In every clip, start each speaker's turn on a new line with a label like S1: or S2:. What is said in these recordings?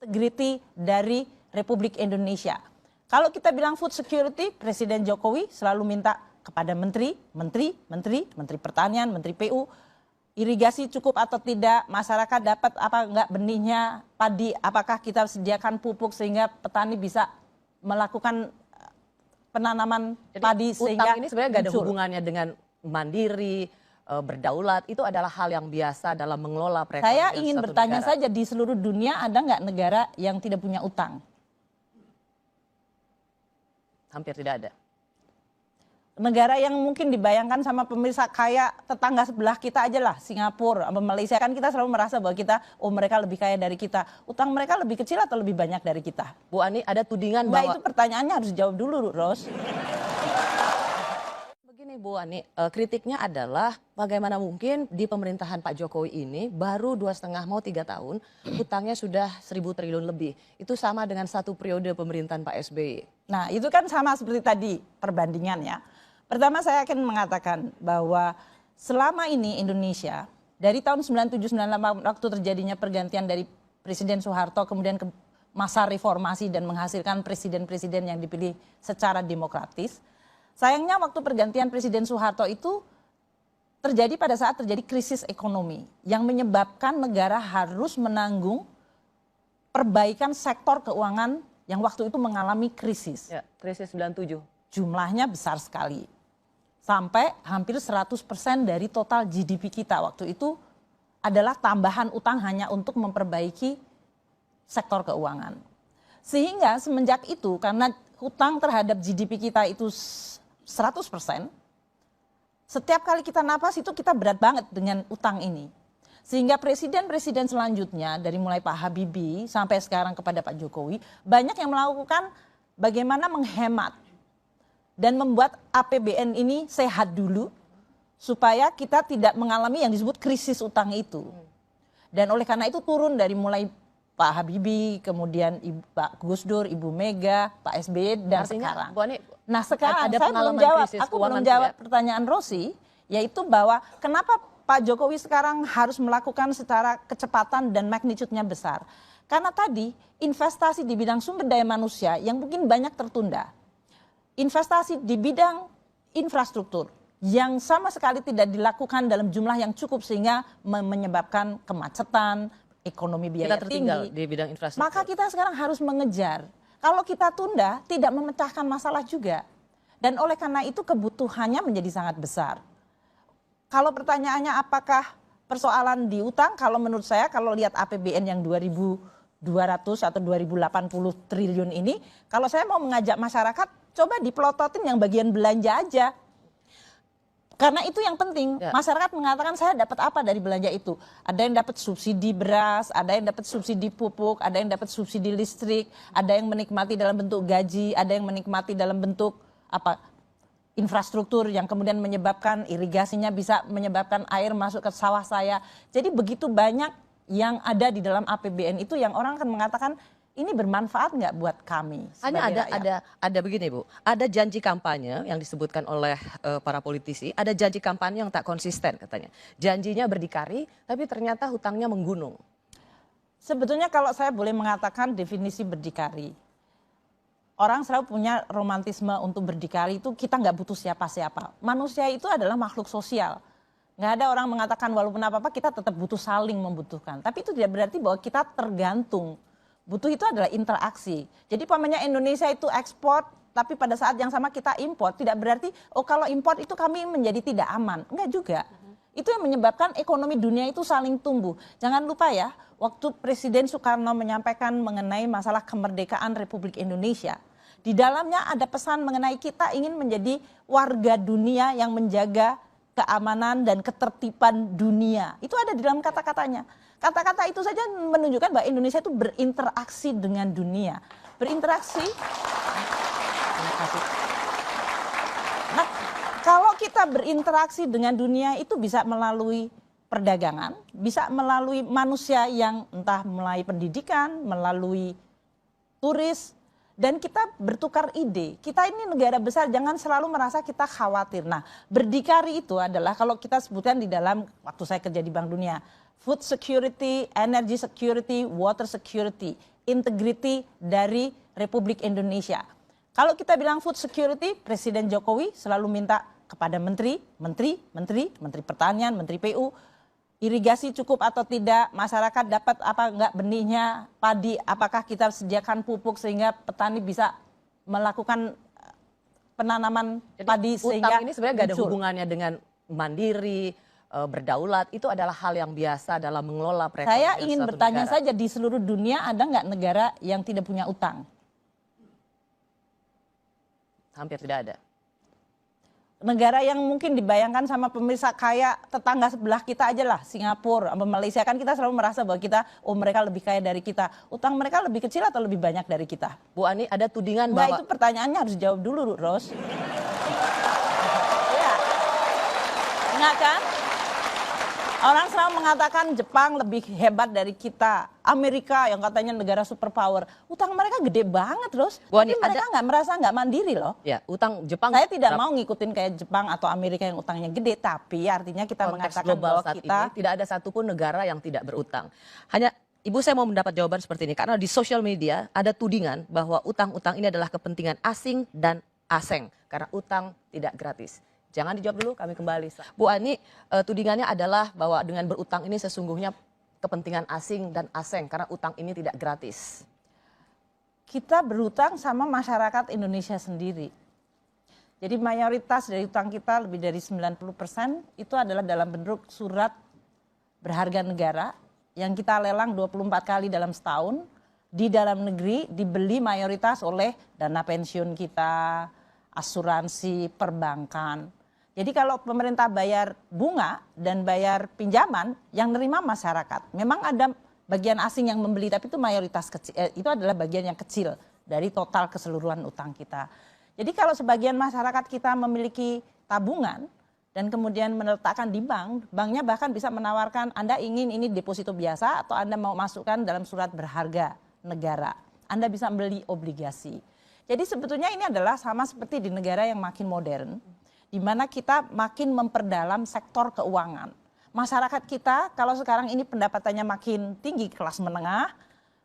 S1: integrity dari Republik Indonesia. Kalau kita bilang food security, Presiden Jokowi selalu minta kepada menteri pertanian, menteri PU, irigasi cukup atau tidak, masyarakat dapat apa enggak benihnya, padi, apakah kita sediakan pupuk sehingga petani bisa melakukan penanaman padi.
S2: Jadi,
S1: sehingga
S2: utang ini sebenarnya nggak ada hubungannya dengan mandiri, berdaulat, itu adalah hal yang biasa dalam mengelola perekonomian.
S1: Saya ingin bertanya saja, di seluruh dunia ada nggak negara yang tidak punya utang?
S2: Hampir tidak ada.
S1: Negara yang mungkin dibayangkan sama pemirsa kayak tetangga sebelah kita aja lah, Singapura, Malaysia, kan kita selalu merasa bahwa kita, oh mereka lebih kaya dari kita. Utang mereka lebih kecil atau lebih banyak dari kita?
S2: Bu Ani, ada tudingan bahwa...
S1: Itu pertanyaannya harus dijawab dulu, Ros.
S2: Begini Bu Ani, kritiknya adalah bagaimana mungkin di pemerintahan Pak Jokowi ini baru 2,5 mau 3 tahun, hutangnya sudah 1.000 triliun lebih. Itu sama dengan 1 periode pemerintahan Pak SBY.
S1: Nah itu kan sama seperti tadi perbandingannya. Pertama saya akan mengatakan bahwa selama ini Indonesia dari tahun 97-98 waktu terjadinya pergantian dari Presiden Soeharto kemudian ke masa reformasi dan menghasilkan presiden-presiden yang dipilih secara demokratis. Sayangnya waktu pergantian Presiden Soeharto itu terjadi pada saat terjadi krisis ekonomi yang menyebabkan negara harus menanggung perbaikan sektor keuangan yang waktu itu mengalami krisis.
S2: Ya, krisis 97.
S1: Jumlahnya besar sekali. Sampai hampir 100% dari total GDP kita waktu itu adalah tambahan utang hanya untuk memperbaiki sektor keuangan. Sehingga semenjak itu karena hutang terhadap GDP kita itu 100%, setiap kali kita napas itu kita berat banget dengan utang ini. Sehingga presiden-presiden selanjutnya dari mulai Pak Habibie sampai sekarang kepada Pak Jokowi banyak yang melakukan bagaimana menghemat dan membuat APBN ini sehat dulu supaya kita tidak mengalami yang disebut krisis utang itu. Dan oleh karena itu turun dari mulai Pak Habibie, kemudian Pak Gus Dur, Ibu Mega, Pak SBY dan
S2: artinya,
S1: sekarang.
S2: Bu Ani,
S1: nah sekarang
S2: ada
S1: saya belum jawab, aku belum jawab pertanyaan Rosi, yaitu bahwa kenapa Pak Jokowi sekarang harus melakukan secara kecepatan dan magnitude-nya besar. Karena tadi investasi di bidang sumber daya manusia yang mungkin banyak tertunda. Investasi di bidang infrastruktur yang sama sekali tidak dilakukan dalam jumlah yang cukup sehingga menyebabkan kemacetan, ekonomi biaya
S2: kita tertinggal
S1: tinggi.
S2: Di bidang infrastruktur.
S1: Maka kita sekarang harus mengejar. Kalau kita tunda tidak memecahkan masalah juga. Dan oleh karena itu kebutuhannya menjadi sangat besar. Kalau pertanyaannya apakah persoalan di utang, kalau menurut saya kalau lihat APBN yang 2.200 atau 2.080 triliun ini, kalau saya mau mengajak masyarakat coba dipelototin yang bagian belanja aja. Karena itu yang penting. Ya. Masyarakat mengatakan saya dapat apa dari belanja itu. Ada yang dapat subsidi beras, ada yang dapat subsidi pupuk, ada yang dapat subsidi listrik, ada yang menikmati dalam bentuk gaji, ada yang menikmati dalam bentuk infrastruktur yang kemudian menyebabkan irigasinya bisa menyebabkan air masuk ke sawah saya. Jadi begitu banyak yang ada di dalam APBN itu yang orang akan mengatakan ini bermanfaat nggak buat kami?
S2: Hanya ada begini Bu, ada janji kampanye yang disebutkan oleh para politisi, ada janji kampanye yang tak konsisten katanya. Janjinya berdikari, tapi ternyata hutangnya menggunung.
S1: Sebetulnya kalau saya boleh mengatakan definisi berdikari, orang selalu punya romantisme untuk berdikari itu kita nggak butuh siapa-siapa. Manusia itu adalah makhluk sosial. Nggak ada orang mengatakan walaupun apa-apa kita tetap butuh saling membutuhkan. Tapi itu tidak berarti bahwa kita tergantung. Butuh itu adalah interaksi. Jadi pamannya Indonesia itu ekspor, tapi pada saat yang sama kita impor. Tidak berarti, oh kalau impor itu kami menjadi tidak aman. Enggak juga. Itu yang menyebabkan ekonomi dunia itu saling tumbuh. Jangan lupa ya, waktu Presiden Soekarno menyampaikan mengenai masalah kemerdekaan Republik Indonesia. Di dalamnya ada pesan mengenai kita ingin menjadi warga dunia yang menjaga keamanan dan ketertiban dunia. Itu ada di dalam kata-katanya. Kata-kata itu saja menunjukkan bahwa Indonesia itu berinteraksi dengan dunia. Berinteraksi. Nah, kalau kita berinteraksi dengan dunia itu bisa melalui perdagangan, bisa melalui manusia yang entah melalui pendidikan, melalui turis, dan kita bertukar ide. Kita ini negara besar, jangan selalu merasa kita khawatir. Nah, berdikari itu adalah kalau kita sebutkan di dalam waktu saya kerja di Bank Dunia, food security, energy security, water security, integrity dari Republik Indonesia. Kalau kita bilang food security, Presiden Jokowi selalu minta kepada menteri pertanian, menteri PU, irigasi cukup atau tidak, masyarakat dapat apa enggak benihnya, padi, apakah kita sediakan pupuk sehingga petani bisa melakukan penanaman padi sehingga
S2: utang ini sebenarnya nggak ada hubungannya dengan mandiri, berdaulat. Itu adalah hal yang biasa dalam mengelola perekonomian.
S1: Saya ingin
S2: suatu
S1: bertanya
S2: negara.
S1: saja, di seluruh dunia ada nggak negara yang tidak punya utang?
S2: Hampir tidak ada.
S1: Negara yang mungkin dibayangkan sama pemirsa kayak tetangga sebelah kita aja lah, Singapura, sama Malaysia, kan kita selalu merasa bahwa kita, mereka lebih kaya dari kita. Utang mereka lebih kecil atau lebih banyak dari kita?
S2: Bu Ani, ada tudingan
S1: Nah,
S2: bahwa
S1: itu pertanyaannya harus dijawab dulu, Ros. Ya, enggak kan? Orang selalu mengatakan Jepang lebih hebat dari kita, Amerika yang katanya negara superpower, utang mereka gede banget, Ros.
S2: Bu Ani,
S1: Tapi mereka nggak merasa nggak mandiri loh.
S2: ya utang Jepang.
S1: Saya tidak mau ngikutin kayak Jepang atau Amerika yang utangnya gede, tapi artinya kita
S2: konteks
S1: mengatakan
S2: global
S1: bahwa
S2: saat
S1: kita
S2: ini tidak ada satupun negara yang tidak berutang. Hanya Ibu, saya mau mendapat jawaban seperti ini karena di sosial media ada tudingan bahwa utang-utang ini adalah kepentingan asing dan aseng karena utang tidak gratis. Jangan dijawab dulu, kami kembali. Bu Ani, tudingannya adalah bahwa dengan berutang ini sesungguhnya kepentingan asing dan aseng karena utang ini tidak gratis.
S1: kita berutang sama masyarakat Indonesia sendiri. Jadi mayoritas dari utang kita lebih dari 90% itu adalah dalam bentuk surat berharga negara yang kita lelang 24 kali dalam setahun, di dalam negeri dibeli mayoritas oleh dana pensiun kita, asuransi, perbankan. Jadi kalau pemerintah bayar bunga dan bayar pinjaman, yang nerima masyarakat. Memang ada bagian asing yang membeli, tapi itu mayoritas kecil, itu adalah bagian yang kecil dari total keseluruhan utang kita. Jadi kalau sebagian masyarakat kita memiliki tabungan dan kemudian meletakkan di bank, banknya bahkan bisa menawarkan Anda ingin ini deposito biasa atau Anda mau masukkan dalam surat berharga negara. Anda bisa beli obligasi. Jadi sebetulnya ini adalah sama seperti di negara yang makin modern, di mana kita makin memperdalam sektor keuangan. Masyarakat kita kalau sekarang ini pendapatannya makin tinggi, kelas menengah,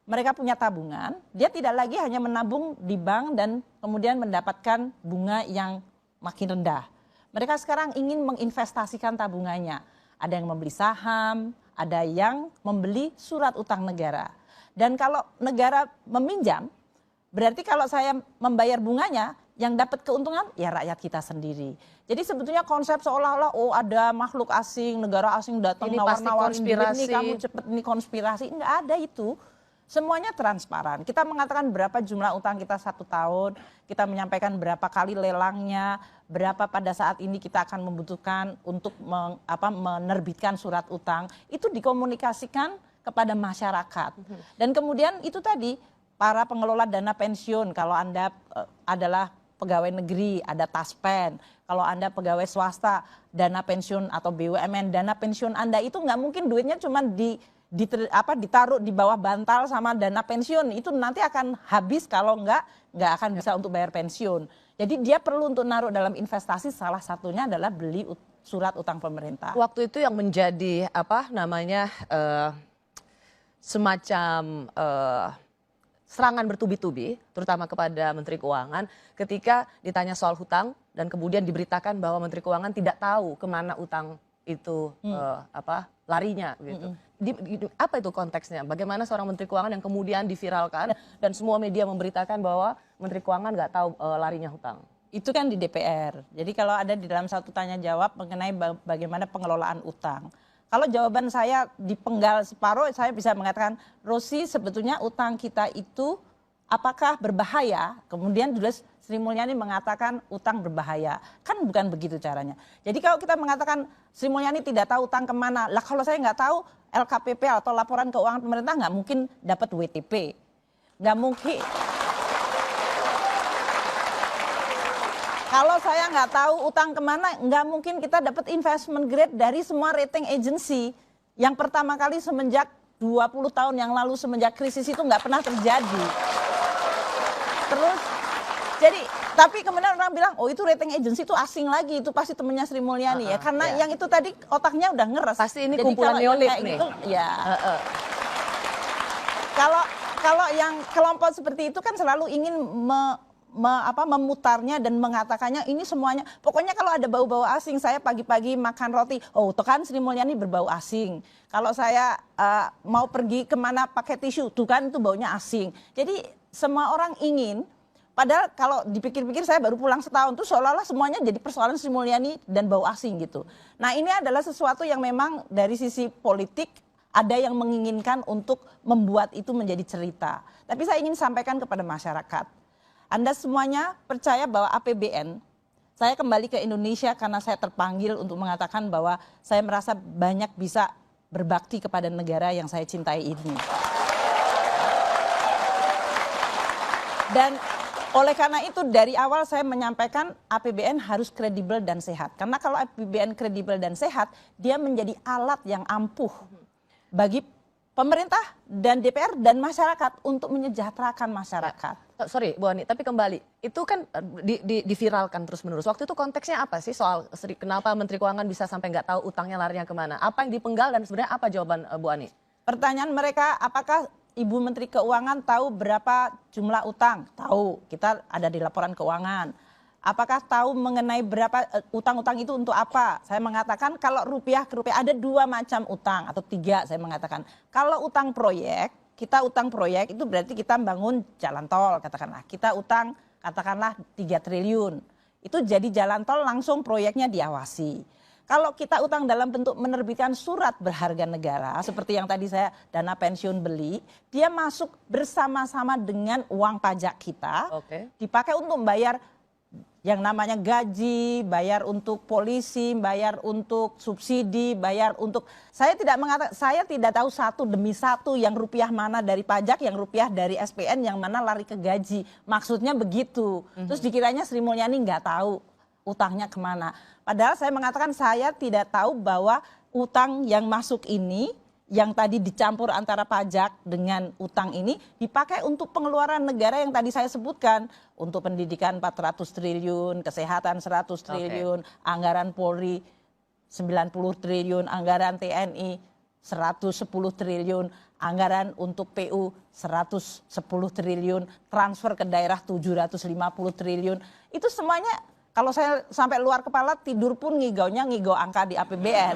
S1: mereka punya tabungan, dia tidak lagi hanya menabung di bank dan kemudian mendapatkan bunga yang makin rendah. Mereka sekarang ingin menginvestasikan tabungannya. Ada yang membeli saham, ada yang membeli surat utang negara. Dan kalau negara meminjam, berarti kalau saya membayar bunganya, yang dapat keuntungan ya rakyat kita sendiri. Jadi sebetulnya konsep seolah-olah ada makhluk asing, negara asing datang nawar-nawarin ini kamu cepet ini konspirasi, enggak ada itu. Semuanya transparan. Kita mengatakan berapa jumlah utang kita 1 tahun, kita menyampaikan berapa kali lelangnya, berapa pada saat ini kita akan membutuhkan untuk menerbitkan surat utang. Itu dikomunikasikan kepada masyarakat. Dan kemudian itu tadi para pengelola dana pensiun, kalau Anda adalah pegawai negeri, ada Taspen. Kalau Anda pegawai swasta, dana pensiun atau BUMN, dana pensiun Anda itu nggak mungkin duitnya cuma ditaruh di bawah bantal sama dana pensiun. Itu nanti akan habis kalau nggak akan bisa untuk bayar pensiun. Jadi dia perlu untuk naruh dalam investasi, salah satunya adalah beli surat utang pemerintah.
S2: Waktu itu yang menjadi semacam serangan bertubi-tubi, terutama kepada Menteri Keuangan, ketika ditanya soal hutang dan kemudian diberitakan bahwa Menteri Keuangan tidak tahu kemana utang itu larinya gitu. Apa itu konteksnya? Bagaimana seorang Menteri Keuangan yang kemudian diviralkan dan semua media memberitakan bahwa Menteri Keuangan nggak tahu larinya hutang?
S1: Itu kan di DPR. Jadi kalau ada di dalam satu tanya jawab mengenai bagaimana pengelolaan utang. Kalau jawaban saya dipenggal separuh, saya bisa mengatakan, Rosi sebetulnya utang kita itu apakah berbahaya? Kemudian juga Sri Mulyani mengatakan utang berbahaya. Kan bukan begitu caranya. Jadi kalau kita mengatakan Sri Mulyani tidak tahu utang kemana, lah kalau saya nggak tahu LKPP atau laporan keuangan pemerintah nggak mungkin dapat WTP. Nggak mungkin. Kalau saya nggak tahu utang kemana, nggak mungkin kita dapat investment grade dari semua rating agency. Yang pertama kali semenjak 20 tahun yang lalu, semenjak krisis itu nggak pernah terjadi. Terus, jadi Tapi kemudian orang bilang, oh itu rating agency itu asing lagi, itu pasti temennya Sri Mulyani ya. Karena yang itu tadi otaknya udah ngeres.
S2: Pasti ini
S1: Jadi
S2: kumpulan
S1: kalau yang
S2: neolib
S1: kayak
S2: nih.
S1: gitu, ya. Kalau yang kelompok seperti itu kan selalu ingin memutarnya dan mengatakannya ini semuanya. Pokoknya kalau ada bau-bau asing, saya pagi-pagi makan roti, oh tuh kan Sri Mulyani berbau asing. Kalau saya mau pergi kemana pakai tisu, tuh kan itu baunya asing. Jadi semua orang ingin, padahal kalau dipikir-pikir saya baru pulang setahun, tuh seolah-olah semuanya jadi persoalan Sri Mulyani dan bau asing gitu. Nah ini adalah sesuatu yang memang dari sisi politik, ada yang menginginkan untuk membuat itu menjadi cerita. Tapi saya ingin sampaikan kepada masyarakat. Anda semuanya percaya bahwa APBN, saya kembali ke Indonesia karena saya terpanggil untuk mengatakan bahwa saya merasa banyak bisa berbakti kepada negara yang saya cintai ini. Dan oleh karena itu dari awal saya menyampaikan APBN harus kredibel dan sehat. Karena kalau APBN kredibel dan sehat, dia menjadi alat yang ampuh bagi pemerintah dan DPR dan masyarakat untuk menyejahterakan masyarakat.
S2: Sorry Bu Ani, tapi kembali, itu kan diviralkan terus-menerus. Waktu itu konteksnya apa sih soal kenapa Menteri Keuangan bisa sampai nggak tahu utangnya larinya kemana? Apa yang dipenggal dan sebenarnya apa jawaban Bu Ani?
S1: Pertanyaan mereka, apakah Ibu Menteri Keuangan tahu berapa jumlah utang? Tahu, kita ada di laporan keuangan. Apakah tahu mengenai berapa utang-utang itu untuk apa? Saya mengatakan kalau rupiah ke rupiah ada 2 macam utang atau 3 saya mengatakan. Kalau utang proyek, kita utang proyek itu berarti kita bangun jalan tol katakanlah. Kita utang katakanlah 3 triliun. Itu jadi jalan tol langsung proyeknya diawasi. Kalau kita utang dalam bentuk menerbitkan surat berharga negara seperti yang tadi saya dana pensiun beli, dia masuk bersama-sama dengan uang pajak kita, dipakai untuk membayar yang namanya gaji, bayar untuk polisi, bayar untuk subsidi, bayar untuk saya tidak tahu satu demi satu yang rupiah mana dari pajak, yang rupiah dari SPN, yang mana lari ke gaji. Maksudnya begitu. Terus dikiranya Sri Mulyani nggak tahu utangnya kemana. Padahal saya mengatakan saya tidak tahu bahwa utang yang masuk ini, yang tadi dicampur antara pajak dengan utang ini dipakai untuk pengeluaran negara yang tadi saya sebutkan. Untuk pendidikan 400 triliun, kesehatan 100 triliun, anggaran Polri 90 triliun, anggaran TNI 110 triliun, anggaran untuk PU 110 triliun, transfer ke daerah 750 triliun. Itu semuanya kalau saya sampai luar kepala tidur pun ngigau angka di APBN.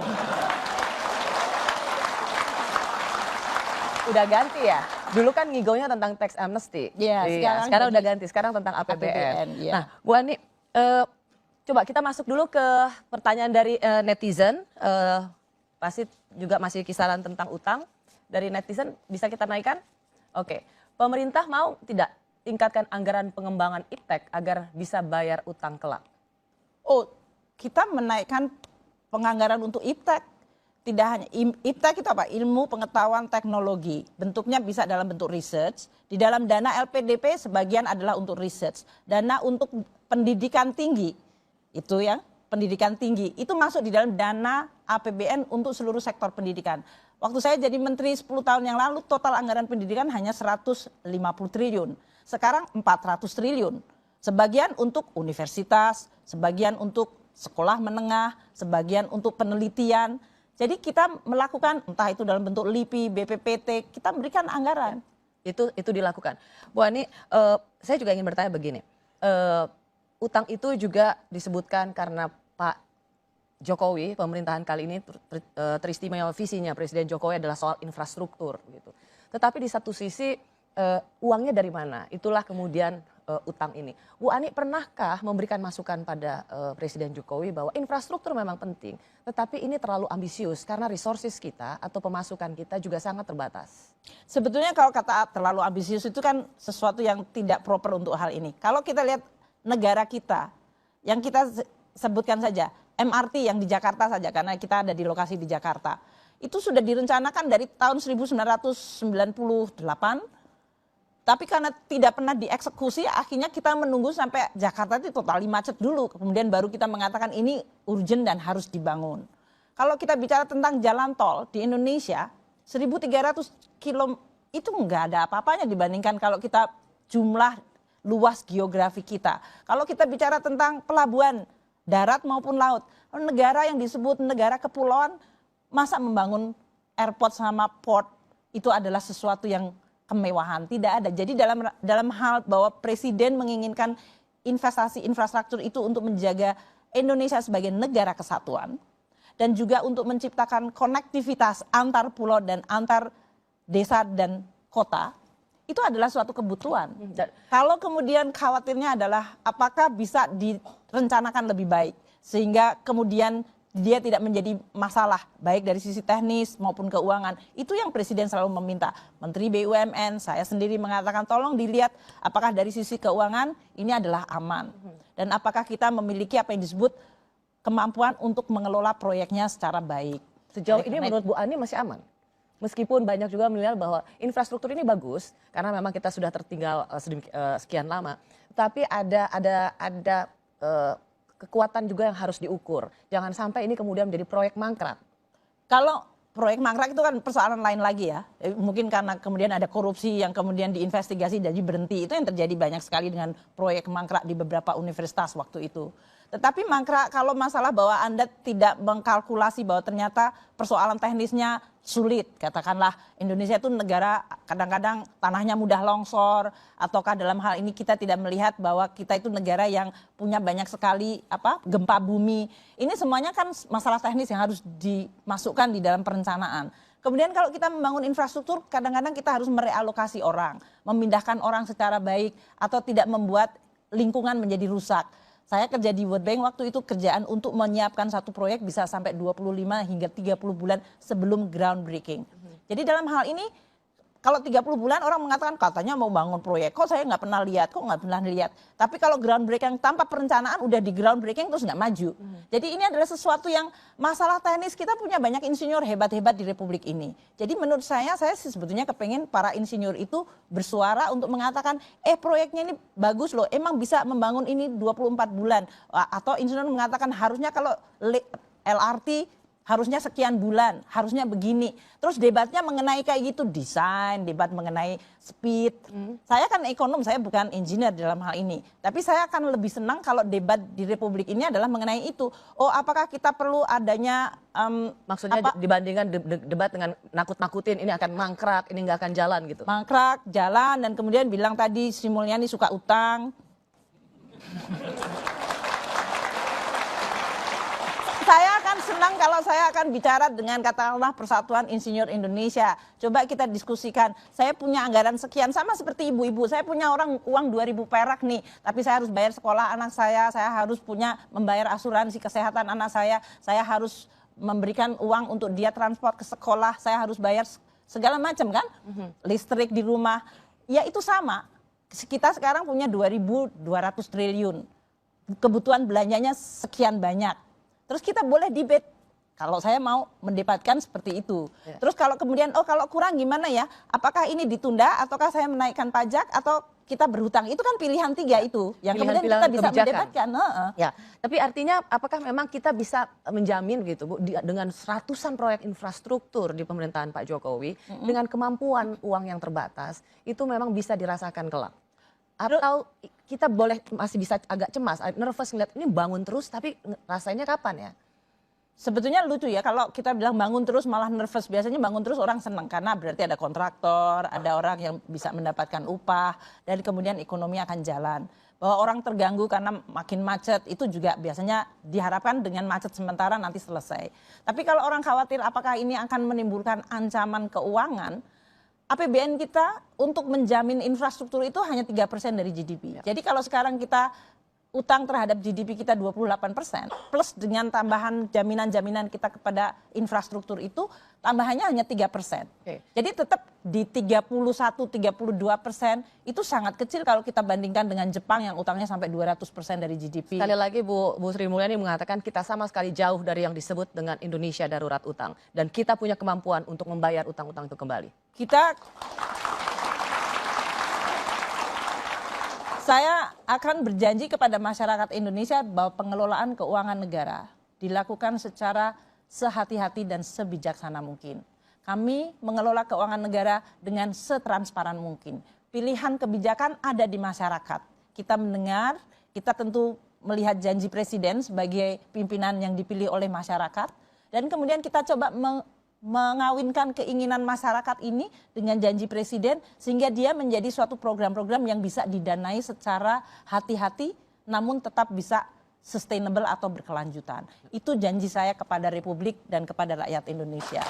S2: Udah ganti ya? Dulu kan ngigaunya tentang tax amnesty.
S1: Iya,
S2: sekarang udah ganti, sekarang tentang APBN.
S1: Ya.
S2: Nah, Bu Ani, coba kita masuk dulu ke pertanyaan dari netizen. Pasti juga masih kisaran tentang utang. Dari netizen bisa kita naikkan? Oke. Pemerintah mau tidak tingkatkan anggaran pengembangan iptek agar bisa bayar utang kelak?
S1: Oh, kita menaikkan penganggaran untuk iptek. Tidak hanya iptek itu apa? Ilmu pengetahuan teknologi. Bentuknya bisa dalam bentuk research. Di dalam dana LPDP sebagian adalah untuk research. Dana untuk pendidikan tinggi. Itu ya, pendidikan tinggi. Itu masuk di dalam dana APBN untuk seluruh sektor pendidikan. Waktu saya jadi menteri 10 tahun yang lalu total anggaran pendidikan hanya 150 triliun. Sekarang 400 triliun. Sebagian untuk universitas, sebagian untuk sekolah menengah, sebagian untuk penelitian. Jadi kita melakukan entah itu dalam bentuk LIPI, BPPT, kita berikan anggaran.
S2: Itu dilakukan. Bu Ani, saya juga ingin bertanya begini. Utang itu juga disebutkan karena Pak Jokowi, pemerintahan kali ini teristimewa visinya Presiden Jokowi adalah soal infrastruktur gitu. Tetapi di satu sisi uangnya dari mana? Itulah kemudian utang ini. Bu Ani, pernahkah memberikan masukan pada Presiden Jokowi bahwa infrastruktur memang penting, tetapi ini terlalu ambisius karena resources kita atau pemasukan kita juga sangat terbatas?
S1: Sebetulnya kalau kata terlalu ambisius itu kan sesuatu yang tidak proper untuk hal ini. Kalau kita lihat negara kita, yang kita sebutkan saja, MRT yang di Jakarta saja, karena kita ada di lokasi di Jakarta. Itu sudah direncanakan dari tahun 1998, tapi karena tidak pernah dieksekusi, akhirnya kita menunggu sampai Jakarta itu totali macet dulu. Kemudian baru kita mengatakan ini urgent dan harus dibangun. Kalau kita bicara tentang jalan tol di Indonesia, 1.300 kilo itu nggak ada apa-apanya dibandingkan kalau kita jumlah luas geografi kita. Kalau kita bicara tentang pelabuhan darat maupun laut, negara yang disebut negara kepulauan, masa membangun airport sama port itu adalah sesuatu yang kemewahan? Tidak ada. Jadi dalam hal bahwa presiden menginginkan investasi infrastruktur itu untuk menjaga Indonesia sebagai negara kesatuan dan juga untuk menciptakan konektivitas antar pulau dan antar desa dan kota, itu adalah suatu kebutuhan. Kalau kemudian khawatirnya adalah apakah bisa direncanakan lebih baik sehingga kemudian dia tidak menjadi masalah baik dari sisi teknis maupun keuangan. Itu yang presiden selalu meminta. Menteri BUMN, saya sendiri mengatakan tolong dilihat apakah dari sisi keuangan ini adalah aman. Dan apakah kita memiliki apa yang disebut kemampuan untuk mengelola proyeknya secara baik.
S2: Sejauh ini menurut Bu Ani masih aman? Meskipun banyak juga menilai bahwa infrastruktur ini bagus karena memang kita sudah tertinggal sekian lama, tapi ada kekuatan juga yang harus diukur. Jangan sampai ini kemudian menjadi proyek mangkrak.
S1: Kalau proyek mangkrak itu kan persoalan lain lagi ya. Mungkin karena kemudian ada korupsi yang kemudian diinvestigasi jadi berhenti. Itu yang terjadi banyak sekali dengan proyek mangkrak di beberapa universitas waktu itu. Tetapi mangkrak kalau masalah bahwa Anda tidak mengkalkulasi bahwa ternyata persoalan teknisnya sulit. Katakanlah Indonesia itu negara kadang-kadang tanahnya mudah longsor. Ataukah dalam hal ini kita tidak melihat bahwa kita itu negara yang punya banyak sekali gempa bumi. Ini semuanya kan masalah teknis yang harus dimasukkan di dalam perencanaan. Kemudian kalau kita membangun infrastruktur kadang-kadang kita harus merealokasi orang. Memindahkan orang secara baik atau tidak membuat lingkungan menjadi rusak. Saya kerja di World Bank waktu itu kerjaan untuk menyiapkan satu proyek bisa sampai 25 hingga 30 bulan sebelum groundbreaking. Jadi dalam hal ini kalau 30 bulan orang mengatakan katanya mau bangun proyek, kok saya nggak pernah lihat, kok nggak pernah lihat. Tapi kalau groundbreaking tanpa perencanaan udah di groundbreaking terus nggak maju. Jadi ini adalah sesuatu yang masalah teknis, kita punya banyak insinyur hebat-hebat di Republik ini. Jadi menurut saya sih sebetulnya kepengen para insinyur itu bersuara untuk mengatakan proyeknya ini bagus loh, emang bisa membangun ini 24 bulan. Atau insinyur mengatakan harusnya kalau LRT harusnya sekian bulan, harusnya begini. Terus debatnya mengenai kayak gitu, desain, debat mengenai speed. Saya kan ekonom, saya bukan engineer dalam hal ini. Tapi saya akan lebih senang kalau debat di Republik ini adalah mengenai itu. Oh, apakah kita perlu adanya
S2: maksudnya dibandingkan debat dengan nakut-nakutin ini akan mangkrak, ini nggak akan jalan gitu.
S1: Mangkrak, jalan, dan kemudian bilang tadi Sri Mulyani suka utang. Saya akan senang kalau saya akan bicara dengan katakanlah Persatuan Insinyur Indonesia. Coba kita diskusikan. Saya punya anggaran sekian sama seperti ibu-ibu. Saya punya uang 2.000 perak nih. Tapi saya harus bayar sekolah anak saya harus membayar asuransi kesehatan anak saya harus memberikan uang untuk dia transport ke sekolah, saya harus bayar segala macam kan? Listrik di rumah. Ya itu sama. Kita sekarang punya 2.200 triliun. Kebutuhan belanjanya sekian banyak. Terus kita boleh debate kalau saya mau mendebatkan seperti itu. Ya. Terus kalau kemudian kalau kurang gimana ya? Apakah ini ditunda ataukah saya menaikkan pajak atau kita berhutang? Itu kan pilihan tiga itu yang kemudian kita bisa mendebatkan.
S2: Ya, tapi artinya apakah memang kita bisa menjamin gitu Bu dengan ratusan proyek infrastruktur di pemerintahan Pak Jokowi dengan kemampuan uang yang terbatas itu memang bisa dirasakan kelak? Atau kita masih bisa agak cemas, nervous ngeliat ini bangun terus tapi rasanya kapan ya?
S1: Sebetulnya lucu ya kalau kita bilang bangun terus malah nervous. Biasanya bangun terus orang senang karena berarti ada kontraktor, ada orang yang bisa mendapatkan upah dan kemudian ekonomi akan jalan. Bahwa orang terganggu karena makin macet itu juga biasanya diharapkan dengan macet sementara nanti selesai. Tapi kalau orang khawatir apakah ini akan menimbulkan ancaman keuangan, APBN kita untuk menjamin infrastruktur itu hanya 3% dari GDP. Jadi kalau sekarang kita utang terhadap GDP kita 28%, plus dengan tambahan jaminan-jaminan kita kepada infrastruktur itu, tambahannya hanya 3%. Jadi tetap di 31-32% itu sangat kecil kalau kita bandingkan dengan Jepang yang utangnya sampai 200% dari GDP.
S2: Sekali lagi Bu Sri Mulyani mengatakan kita sama sekali jauh dari yang disebut dengan Indonesia darurat utang. Dan kita punya kemampuan untuk membayar utang-utang itu kembali.
S1: Saya akan berjanji kepada masyarakat Indonesia bahwa pengelolaan keuangan negara dilakukan secara sehati-hati dan sebijaksana mungkin. Kami mengelola keuangan negara dengan setransparan mungkin. Pilihan kebijakan ada di masyarakat. kita mendengar, kita tentu melihat janji presiden sebagai pimpinan yang dipilih oleh masyarakat, dan kemudian kita coba mengawinkan keinginan masyarakat ini dengan janji presiden sehingga dia menjadi suatu program-program yang bisa didanai secara hati-hati namun tetap bisa sustainable atau berkelanjutan. Itu janji saya kepada Republik dan kepada rakyat Indonesia.